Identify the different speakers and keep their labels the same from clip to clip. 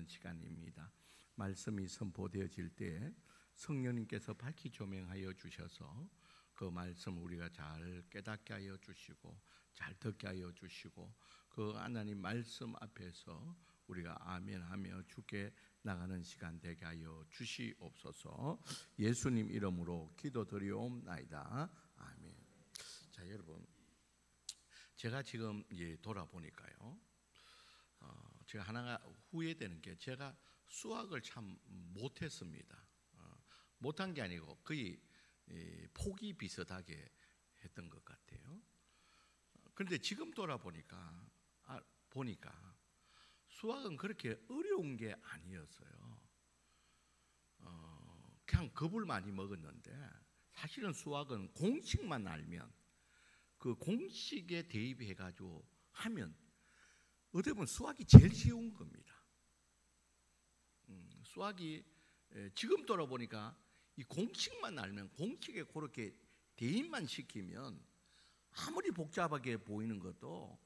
Speaker 1: 시간입니다. 말씀이 선포되어질 때 성령님께서 밝히 조명하여 주셔서 그 말씀 우리가 잘 깨닫게 하여 주시고 잘 듣게 하여 주시고 그 하나님 말씀 앞에서 우리가 아멘하며 주께 나가는 시간 되게 하여 주시옵소서. 예수님 이름으로 기도드리옵나이다. 아멘. 자, 여러분, 제가 지금 돌아보니까요, 제가 하나가 후회되는 게 제가 수학을 참 못했습니다. 못한 게 아니고 거의 폭이 비슷하게 했던 것 같아요. 그런데 지금 돌아보니까 수학은 그렇게 어려운 게 아니었어요. 그냥 겁을 많이 먹었는데 사실은 수학은 공식만 알면 그 공식에 대입해가지고 하면 어떻게 보면 수학이 제일 쉬운 겁니다. 수학이 지금 돌아보니까 이 공식만 알면 공식에 그렇게 대입만 시키면 아무리 복잡하게 보이는 것도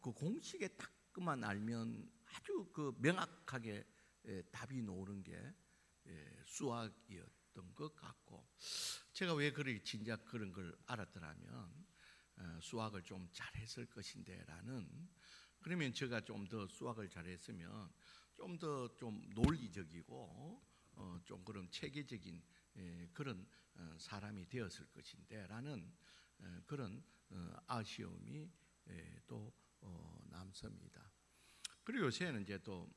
Speaker 1: 그 공식에 딱만 알면 아주 그 명확하게 답이 나오는 게 수학이었던 것 같고, 제가 왜 그렇게 진작 그런 걸 알았더라면 수학을 좀 잘했을 것인데라는, 그러면 제가 좀 더 수학을 잘했으면 좀 더 좀 논리적이고 좀 그런 체계적인 그런 사람이 되었을 것인데라는 그런 아쉬움이 또 남습니다. 그리고 요새는 이제 또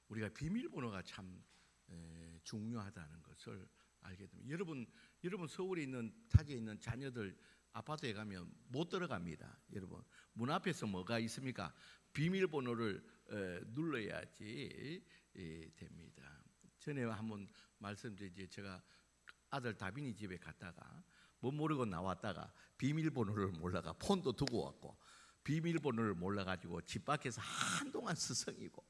Speaker 1: 우리가 비밀번호가 참 중요하다는 것을 알게 됩니다. 여러분 서울에 있는 타지에 있는 자녀들 아파트에 가면 못 들어갑니다. 여러분 문 앞에서 뭐가 있습니까? 비밀번호를 눌러야지 됩니다. 전에 한번 말씀드리지, 제가 아들 다빈이 집에 갔다가 뭐 모르고 나왔다가 비밀번호를 몰라가 폰도 두고 왔고 비밀번호를 몰라가지고 집 밖에서 한동안 스성이고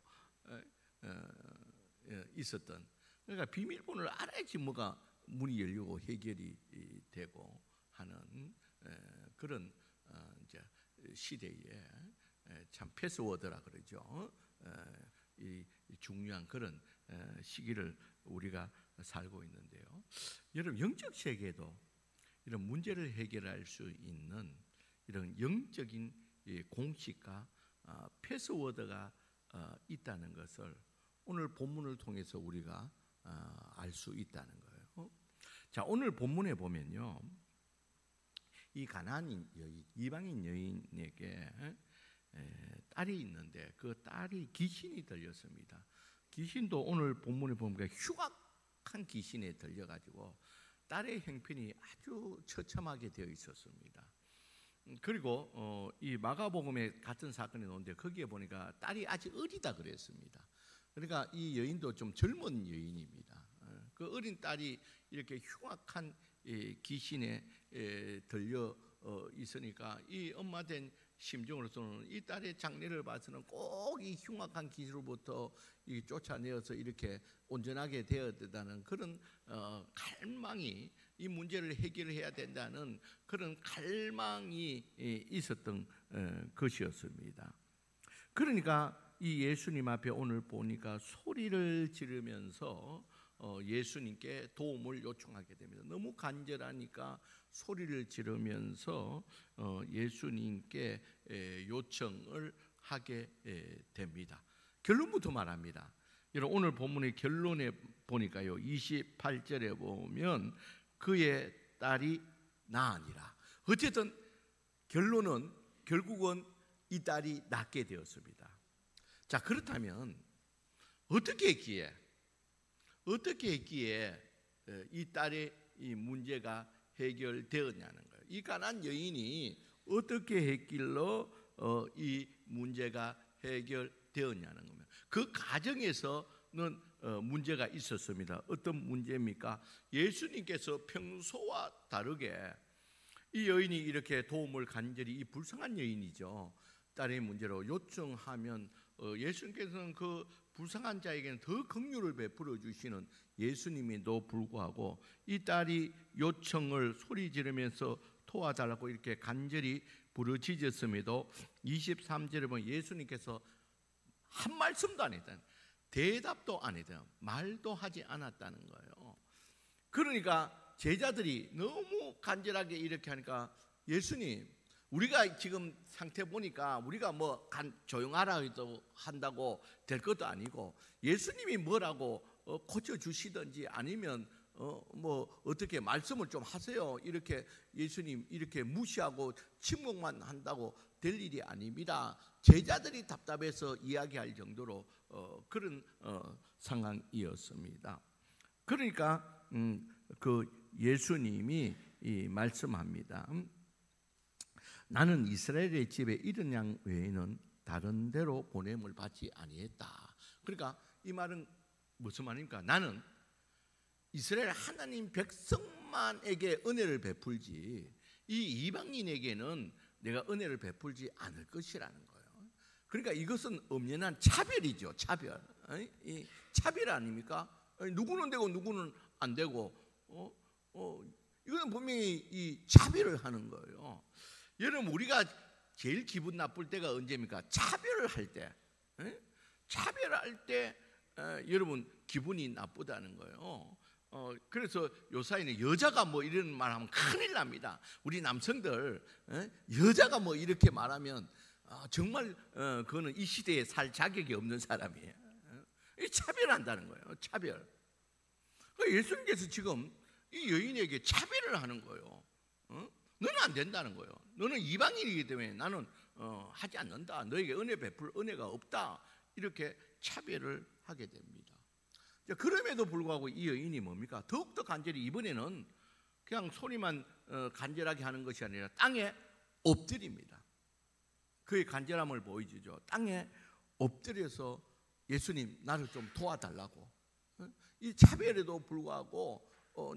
Speaker 1: 있었던, 그러니까 비밀번호를 알아야지 뭐가 문이 열리고 해결이 되고 하는 그런 이제 시대에 참 패스워드라 그러죠. 이 중요한 그런 시기를 우리가 살고 있는데요. 여러분 영적 세계에도 이런 문제를 해결할 수 있는 이런 영적인 공식과 패스워드가 있다는 것을 오늘 본문을 통해서 우리가 알 수 있다는 거예요. 자, 오늘 본문에 보면요, 이 가나안인 여인, 이방인 여인에게 딸이 있는데 그 딸이 귀신이 들렸습니다. 귀신도 오늘 본문에 보면 흉악한 귀신에 들려가지고 딸의 형편이 아주 처참하게 되어 있었습니다. 그리고 이 마가복음에 같은 사건이 나오는데 거기에 보니까 딸이 아직 어리다 그랬습니다. 그러니까 이 여인도 좀 젊은 여인입니다. 그 어린 딸이 이렇게 흉악한 귀신에 들려 있으니까 이 엄마 된 심정으로서는 이 딸의 장례를 봐서는 꼭 이 흉악한 귀신으로부터 쫓아내어서 이렇게 온전하게 되어야 된다는 그런 갈망이, 이 문제를 해결해야 된다는 그런 갈망이 있었던 것이었습니다. 그러니까 이 예수님 앞에 오늘 보니까 소리를 지르면서 예수님께 도움을 요청하게 됩니다. 너무 간절하니까 소리를 지르면서 예수님께 요청을 하게 됩니다. 결론부터 말합니다. 여러분 오늘 본문의 결론에 보니까요, 28절에 보면 그의 딸이 나으니라. 어쨌든 결국은 이 딸이 낫게 되었습니다. 자, 그렇다면 어떻게 했기에 이 딸의 이 문제가 해결되었냐는 거예요. 이 가나안 여인이 어떻게 했길로 이 문제가 해결되었냐는 겁니다. 그 과정에서는 문제가 있었습니다. 어떤 문제입니까? 예수님께서 평소와 다르게 이 여인이 이렇게 도움을 간절히, 이 불쌍한 여인이죠, 딸의 문제로 요청하면 예수님께서는 그 불쌍한 자에게는 더 긍휼을 베풀어 주시는 예수님에도 불구하고 이 딸이 요청을 소리 지르면서 도와달라고 이렇게 간절히 부르짖었음에도 23절에 보면 예수님께서 한 말씀도 안 했다. 대답도 안 했다. 말도 하지 않았다는 거예요. 그러니까 제자들이 너무 간절하게 이렇게 하니까 예수님, 우리가 지금 상태 보니까 우리가 뭐 조용하라 해도 한다고 될 것도 아니고 예수님이 뭐라고 고쳐주시든지 아니면 뭐 어떻게 말씀을 좀 하세요. 이렇게 예수님 이렇게 무시하고 침묵만 한다고 될 일이 아닙니다. 제자들이 답답해서 이야기할 정도로 그런 상황이었습니다. 그러니까 그 예수님이 말씀합니다. 나는 이스라엘의 집에 이른 양 외에는 다른 데로 보냄을 받지 아니했다. 그러니까 이 말은 무슨 말입니까? 나는 이스라엘 하나님 백성만에게 은혜를 베풀지 이 이방인에게는 내가 은혜를 베풀지 않을 것이라는 거예요. 그러니까 이것은 엄연한 차별이죠. 차별. 이 차별 아닙니까? 누구는 되고 누구는 안 되고 이거는 분명히 이 차별을 하는 거예요. 여러분, 우리가 제일 기분 나쁠 때가 언제입니까? 차별을 할 때. 차별할 때 여러분 기분이 나쁘다는 거예요. 그래서 요사이는 여자가 뭐 이런 말하면 큰일 납니다. 우리 남성들 여자가 뭐 이렇게 말하면 정말 그거는 이 시대에 살 자격이 없는 사람이에요. 차별한다는 거예요. 차별. 그러니까 예수님께서 지금 이 여인에게 차별을 하는 거예요. 너는 안 된다는 거예요. 너는 이방인이기 때문에 나는 하지 않는다. 너에게 은혜 베풀 은혜가 없다. 이렇게 차별을 하게 됩니다. 그럼에도 불구하고 이 여인이 뭡니까? 더욱더 간절히 이번에는 그냥 소리만 간절하게 하는 것이 아니라 땅에 엎드립니다. 그의 간절함을 보여주죠. 땅에 엎드려서 예수님 나를 좀 도와달라고, 이 차별에도 불구하고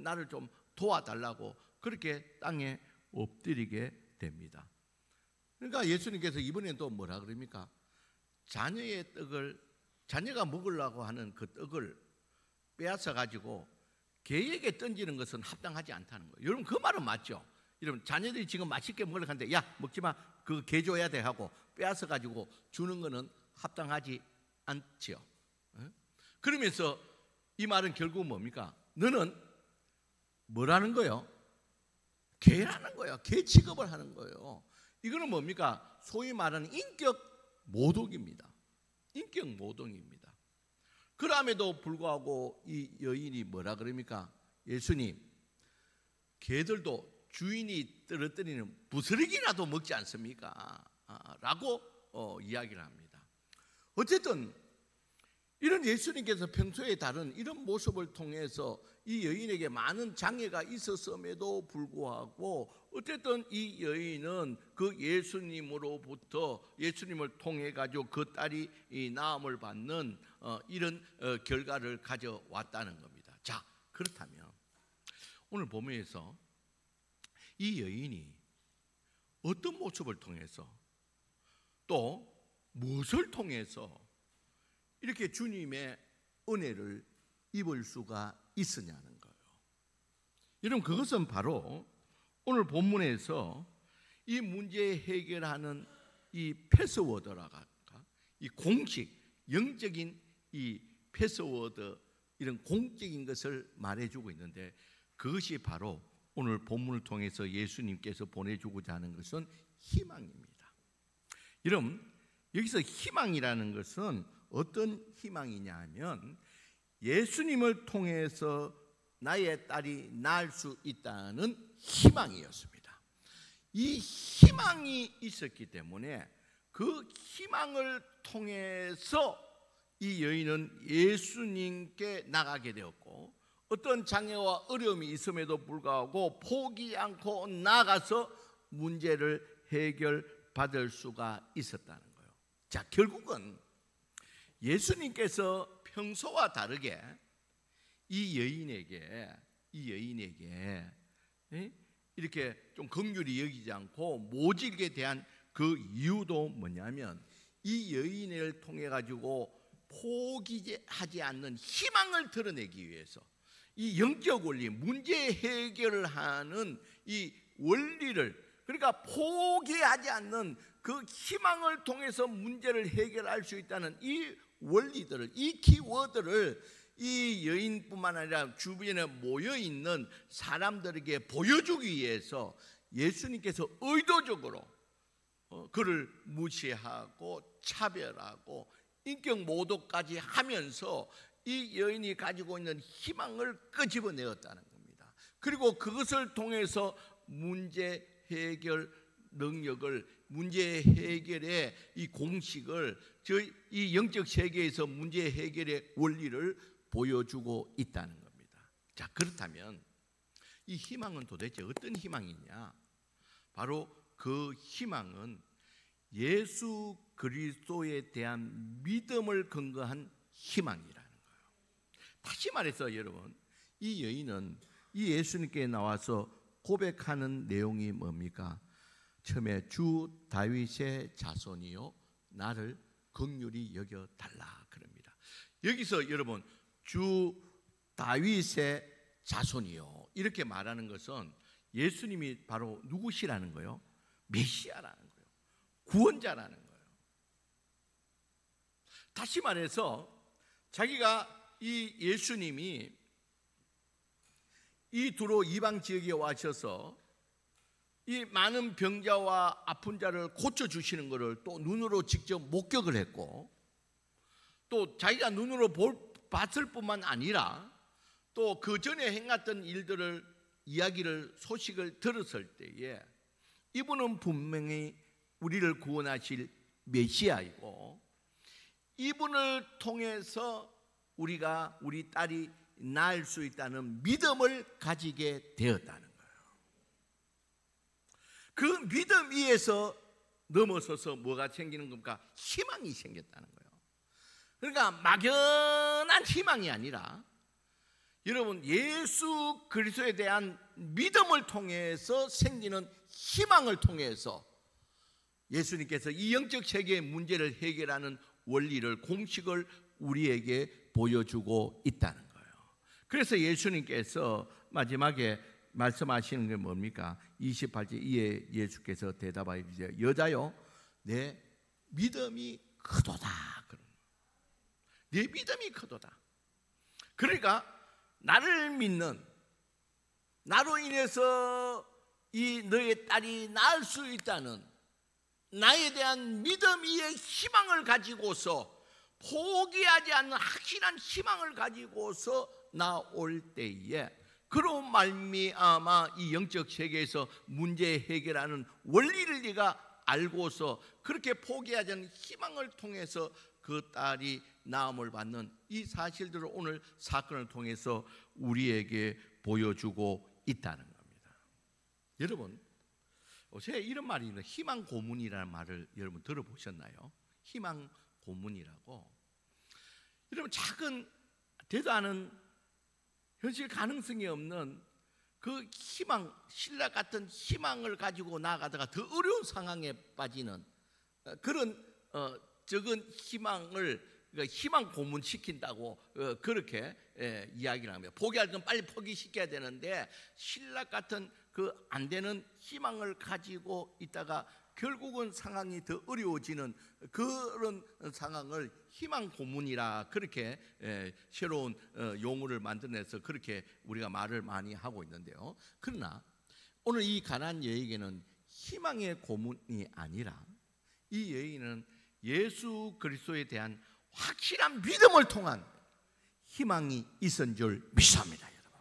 Speaker 1: 나를 좀 도와달라고 그렇게 땅에 엎드리게 됩니다. 그러니까 예수님께서 이번엔 또 뭐라 그럽니까? 자녀의 떡을, 자녀가 먹으려고 하는 그 떡을 빼앗아 가지고 개에게 던지는 것은 합당하지 않다는 거예요. 여러분, 그 말은 맞죠? 여러분, 자녀들이 지금 맛있게 먹으려고 하는데 야 먹지 마, 그거 개 줘야 돼 하고 빼앗아 가지고 주는 거는 합당하지 않죠. 그러면서 이 말은 결국 뭡니까? 너는 뭐라는 거예요? 개라는 거예요. 개 취급을 하는 거예요. 이거는 뭡니까? 소위 말하는 인격 모독입니다. 인격 모독입니다. 그럼에도 불구하고 이 여인이 뭐라 그럽니까? 예수님, 개들도 주인이 떨어뜨리는 부스러기라도 먹지 않습니까? 라고 이야기를 합니다. 어쨌든 이런 예수님께서 평소에 다른 이런 모습을 통해서 이 여인에게 많은 장애가 있었음에도 불구하고 어쨌든 이 여인은 그 예수님으로부터, 예수님을 통해 가지고 그 딸이 이 나음을 받는 이런 결과를 가져왔다는 겁니다. 자, 그렇다면 오늘 본문에서 이 여인이 어떤 모습을 통해서 또 무엇을 통해서 이렇게 주님의 은혜를 입을 수가 있으냐는 거예요. 여러분, 그것은 바로 오늘 본문에서 이 문제 해결하는 이 패스워드라고 할까? 이 공식, 영적인 이 패스워드, 이런 공적인 것을 말해주고 있는데 그것이 바로 오늘 본문을 통해서 예수님께서 보내주고자 하는 것은 희망입니다. 여러분, 여기서 희망이라는 것은 어떤 희망이냐 하면 예수님을 통해서 나의 딸이 낳을 수 있다는 희망이었습니다. 이 희망이 있었기 때문에 그 희망을 통해서 이 여인은 예수님께 나가게 되었고 어떤 장애와 어려움이 있음에도 불구하고 포기 않고 나가서 문제를 해결받을 수가 있었다는 거예요. 자, 결국은 예수님께서 평소와 다르게 이 여인에게 이렇게 좀 긍휼히 여기지 않고 모질게 대한 그 이유도 뭐냐면 이 여인을 통해 가지고 포기하지 않는 희망을 드러내기 위해서 이 영적 원리, 문제 해결을 하는 이 원리를 그러니까 포기하지 않는 그 희망을 통해서 문제를 해결할 수 있다는 이 원리들을, 이 키워드를 이 여인뿐만 아니라 주변에 모여있는 사람들에게 보여주기 위해서 예수님께서 의도적으로 그를 무시하고 차별하고 인격 모독까지 하면서 이 여인이 가지고 있는 희망을 끄집어내었다는 겁니다. 그리고 그것을 통해서 문제 해결 능력을, 문제 해결의 이 공식을, 이 영적 세계에서 문제 해결의 원리를 보여주고 있다는 겁니다. 자, 그렇다면 이 희망은 도대체 어떤 희망이냐? 바로 그 희망은 예수 그리스도에 대한 믿음을 근거한 희망이라는 거예요. 다시 말해서 여러분, 이 여인은 이 예수님께 나와서 고백하는 내용이 뭡니까? 처음에 주 다윗의 자손이요 나를 긍휼히 여겨 달라 그럽니다. 여기서 여러분 주 다윗의 자손이요 이렇게 말하는 것은 예수님이 바로 누구시라는 거예요? 메시아라는 거예요. 구원자라는 거예요. 다시 말해서 자기가 이 예수님이 이 두로 이방 지역에 와셔서 이 많은 병자와 아픈 자를 고쳐주시는 것을 또 눈으로 직접 목격을 했고, 또 자기가 눈으로 봤을 뿐만 아니라 또 그 전에 행했던 일들을 이야기를 소식을 들었을 때에 이분은 분명히 우리를 구원하실 메시아이고 이분을 통해서 우리 딸이 나을 수 있다는 믿음을 가지게 되었다는 거예요. 그 믿음 위에서 넘어서서 뭐가 생기는 겁니까? 희망이 생겼다는 거예요. 그러니까 막연한 희망이 아니라 여러분 예수 그리스도에 대한 믿음을 통해서 생기는 희망을 통해서 예수님께서 이 영적 세계의 문제를 해결하는 원리를, 공식을 우리에게 보여주고 있다는 거예요. 그래서 예수님께서 마지막에 말씀하시는 게 뭡니까? 28절 이에 예수께서 대답하여 이르시되 여자여 내 믿음이 크도다. 내 믿음이 크도다. 그러니까 나를 믿는, 나로 인해서 이 너의 딸이 나을 수 있다는 나에 대한 믿음 위에 희망을 가지고서, 포기하지 않는 확실한 희망을 가지고서 나올 때에 그로 말미암아 이 영적 세계에서 문제 해결하는 원리를 네가 알고서 그렇게 포기하지 않는 희망을 통해서 그 딸이 나음을 받는 이 사실들을 오늘 사건을 통해서 우리에게 보여주고 있다는 겁니다. 여러분, 제가 이런 말이 있는 희망 고문이라는 말을 여러분 들어보셨나요? 희망 고문이라고. 여러분 작은 되도 않은 현실 가능성이 없는 그 희망, 신라 같은 희망을 가지고 나아가다가 더 어려운 상황에 빠지는 그런 적은 희망을 희망 고문시킨다고 그렇게 이야기를 합니다. 포기할 건 빨리 포기시켜야 되는데 신라 같은 그 안 되는 희망을 가지고 있다가 결국은 상황이 더 어려워지는 그런 상황을 희망 고문이라 그렇게 새로운 용어를 만들어내서 그렇게 우리가 말을 많이 하고 있는데요. 그러나 오늘 이 가나안 여인에게는 희망의 고문이 아니라 이 여인은 예수 그리스도에 대한 확실한 믿음을 통한 희망이 있은 줄 믿습니다. 여러분,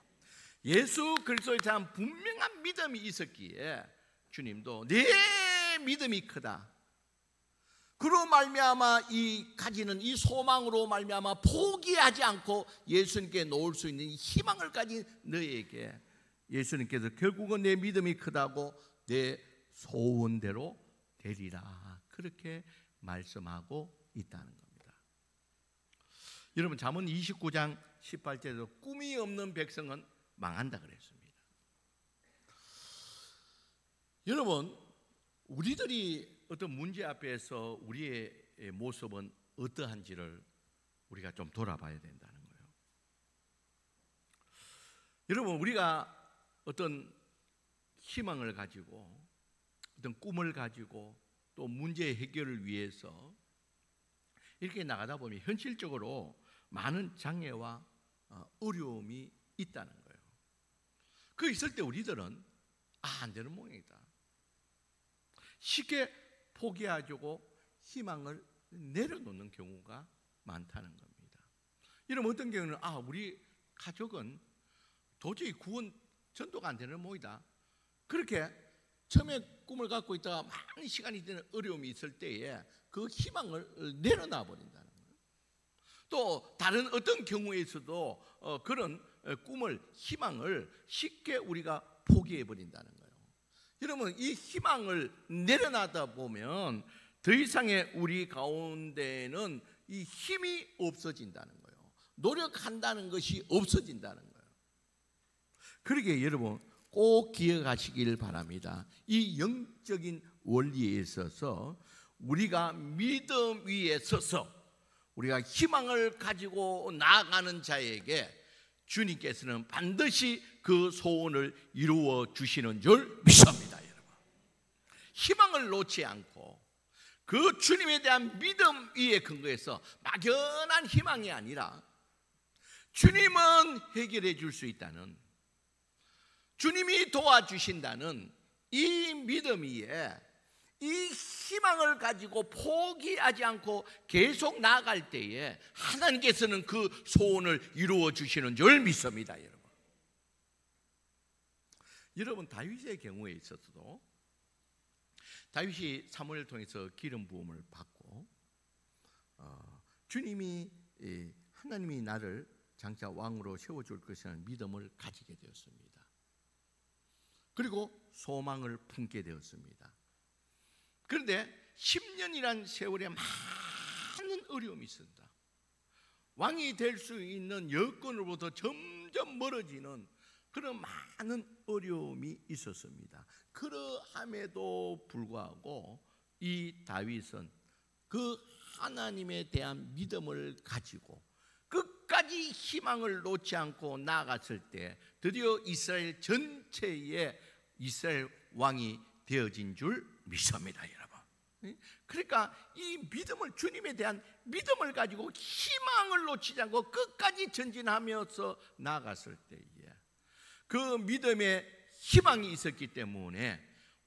Speaker 1: 예수 그리스도에 대한 분명한 믿음이 있었기에 주님도 내 믿음이 크다, 그로 말미암아 이 가지는 이 소망으로 말미암아 포기하지 않고 예수님께 놓을 수 있는 희망을 가진 너에게 예수님께서 결국은 내 믿음이 크다고 내 소원대로 되리라 그렇게 말씀하고 있다는 겁니다. 여러분 잠언 29장 18절에도 꿈이 없는 백성은 망한다 그랬습니다. 여러분, 우리들이 어떤 문제 앞에서 우리의 모습은 어떠한지를 우리가 좀 돌아봐야 된다는 거예요. 여러분, 우리가 어떤 희망을 가지고 어떤 꿈을 가지고 또 문제 해결을 위해서 이렇게 나가다 보면 현실적으로 많은 장애와 어려움이 있다는 거예요. 그 있을 때 우리들은 안 되는 모양이다, 쉽게 포기하고 희망을 내려놓는 경우가 많다는 겁니다. 이런 어떤 경우는 우리 가족은 도저히 구원 전도가 안 되는 모이다, 그렇게 처음에 꿈을 갖고 있다가 많은 시간이 되는 어려움이 있을 때에 그 희망을 내려놔 버린다는 거예요. 또 다른 어떤 경우에서도 그런 꿈을, 희망을 쉽게 우리가 포기해 버린다는 거예요. 여러분, 이 희망을 내려놔다 보면 더 이상의 우리 가운데는 이 힘이 없어진다는 거예요. 노력한다는 것이 없어진다는 거예요. 그러기에 여러분 꼭 기억하시길 바랍니다. 이 영적인 원리에 있어서 우리가 믿음 위에 서서 우리가 희망을 가지고 나아가는 자에게 주님께서는 반드시 그 소원을 이루어 주시는 줄 믿습니다. 여러분, 희망을 놓지 않고 그 주님에 대한 믿음 위에 근거해서 막연한 희망이 아니라 주님은 해결해 줄 수 있다는, 주님이 도와주신다는 이 믿음 위에 이 희망을 가지고 포기하지 않고 계속 나아갈 때에 하나님께서는 그 소원을 이루어 주시는 줄 믿습니다. 여러분 다윗의 경우에 있어서도 다윗이 사무엘을 통해서 기름 부음을 받고 주님이, 하나님이 나를 장차 왕으로 세워줄 것이라는 믿음을 가지게 되었습니다. 그리고 소망을 품게 되었습니다. 그런데 10년이란 세월에 많은 어려움이 있었다. 왕이 될 수 있는 여건으로부터 점점 멀어지는 그런 많은 어려움이 있었습니다. 그러함에도 불구하고 이 다윗은 그 하나님에 대한 믿음을 가지고 끝까지 희망을 놓지 않고 나아갔을 때 드디어 이스라엘 전체의 이스라엘 왕이 되어진 줄 믿습니다, 여러분. 그러니까 이 믿음을, 주님에 대한 믿음을 가지고 희망을 놓치지 않고 끝까지 전진하면서 나아갔을 때에 그 믿음에 희망이 있었기 때문에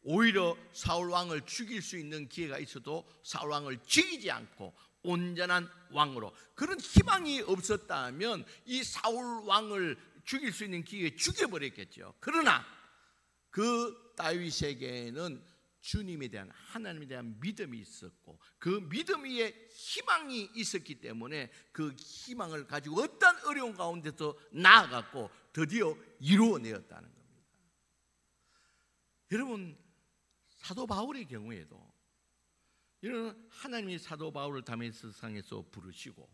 Speaker 1: 오히려 사울 왕을 죽일 수 있는 기회가 있어도 사울 왕을 죽이지 않고 온전한 왕으로, 그런 희망이 없었다면 이 사울 왕을 죽일 수 있는 기회에 죽여버렸겠죠. 그러나 그 다윗에게는 주님에 대한, 하나님에 대한 믿음이 있었고 그 믿음 위에 희망이 있었기 때문에 그 희망을 가지고 어떤 어려운 가운데서 나아갔고 드디어 이루어내었다는 겁니다. 여러분, 사도 바울의 경우에도 이런 하나님이 사도 바울을 다메섹상에서 부르시고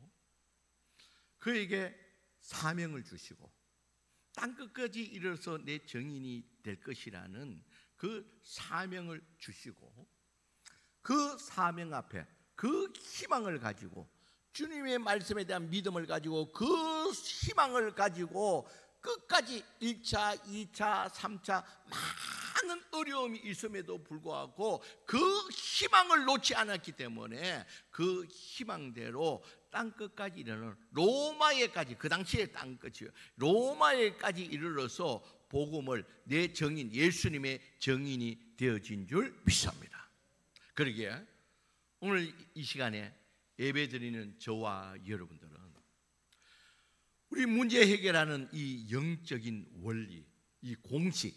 Speaker 1: 그에게 사명을 주시고 땅끝까지 이르러서 내 증인이 될 것이라는 그 사명을 주시고 그 사명 앞에 그 희망을 가지고 주님의 말씀에 대한 믿음을 가지고 그 희망을 가지고 끝까지 1차, 2차, 3차 많은 어려움이 있음에도 불구하고 그 희망을 놓지 않았기 때문에 그 희망대로 땅끝까지 이르는 로마에까지, 그 당시에 땅끝이요, 로마에까지 이르러서 복음을, 내 정인, 예수님의 정인이 되어진 줄 믿습니다. 그러기에 오늘 이 시간에 예배드리는 저와 여러분들은 우리 문제 해결하는 이 영적인 원리, 이 공식,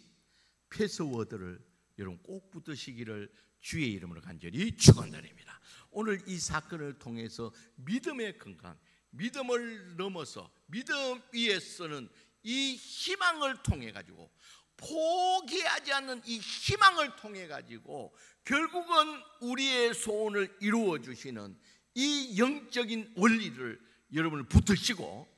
Speaker 1: 패스워드를 여러분 꼭 붙드시기를 주의 이름으로 간절히 축원드립니다. 오늘 이 사건을 통해서 믿음의 건강, 믿음을 넘어서 믿음 위에서는 이 희망을 통해 가지고, 포기하지 않는 이 희망을 통해 가지고 결국은 우리의 소원을 이루어 주시는 이 영적인 원리를 여러분을 붙드시고,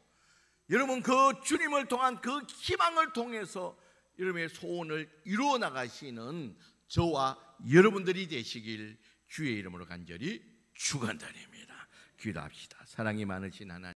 Speaker 1: 여러분 그 주님을 통한 그 희망을 통해서 여러분의 소원을 이루어 나가시는 저와 여러분들이 되시길 주의 이름으로 간절히 축원드립니다. 기도합시다. 사랑이 많으신 하나님,